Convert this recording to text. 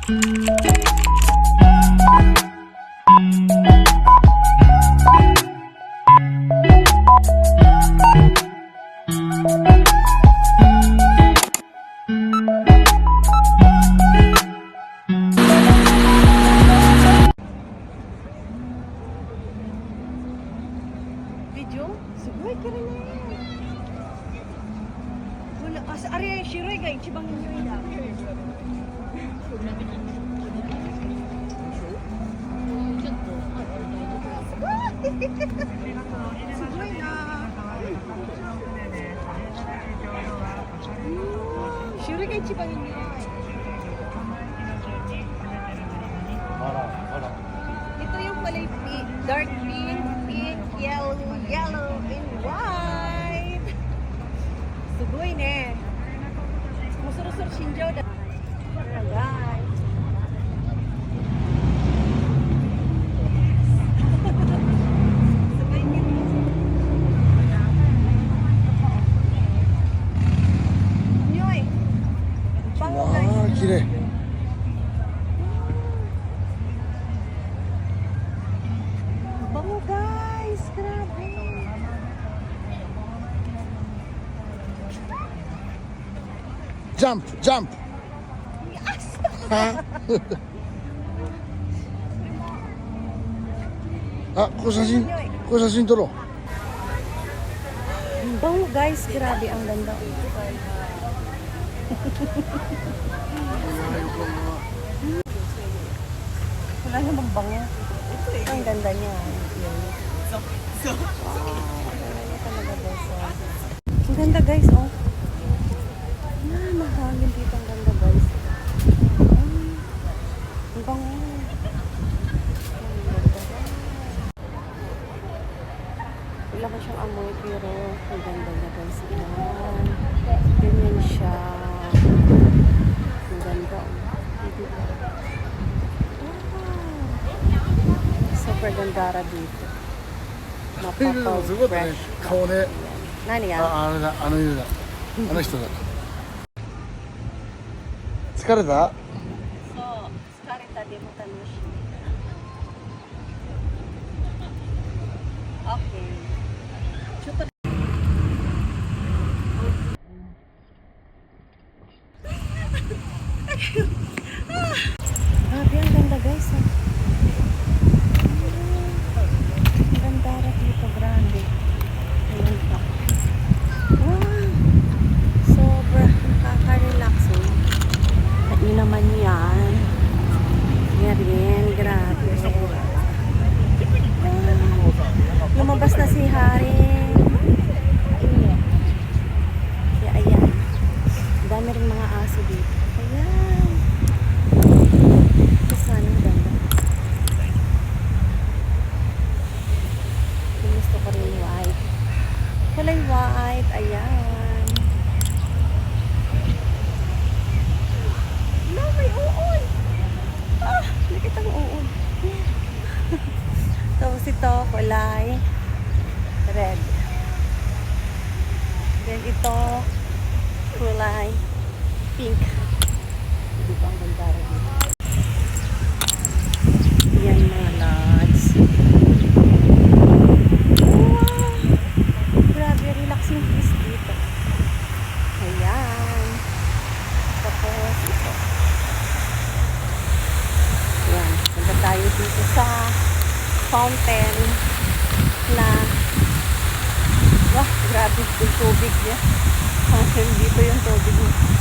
Video? Sugay ka rin na. Wala. Asa ari shiroy kay chibang ninyo ila. Sugay na. Shiroy kay chibang ninyo. Ito yung kulay pink, dark pink, pink, yellow, yellow, and white. Sugoy ne. Musurusur shinjo da. Guys. Sugoy ne. Nyoy. Bango guys. Ah, kirei. Bango guys, grabe. Jump, jump. Ha? Ah, ko sasin toro. Bango guys, grabe ang ganda. Wala namang bango. Ang ganda niya. Wow, talaga guys. Ang ganda guys, oh. Mahangin dito, ang ganda guys. Ang bango. Wala ko siyang amoy pero ang ganda na guys. Yan. Ganyan siya. Ang ganda. Super gandara dito. Mapapa-fresh. 顔ね。何があ、あれだ、あの犬だ。あの人だ。疲れた？そう、疲れたでも楽しい。OK。ちょっと。Grabe, ang ganda guys. Ang ganda rin dito, grabe. Ayan pa. Wow! Sobra nakaka-relaxing. Ano naman yan? Yan rin, grabe. Lumabas na si Haring. Kaya ayan. Dami rin mga aso dito. Ayan. Saan ang ganda. Gusto ko rin white. Kulay white. Ayan. No, may uod. Ah, nakita ang uod. Tapos ito, kulay red. Then ito, kulay pink. Di ba ang ganda rin dito? Yan mga lods. Wow! Grabe, relaxing place dito. Ayan. Tapos ito. Ayan. Punta tayo dito sa fountain na wah, grabe yung tubig niya. Hanggang dito yung tubig niya.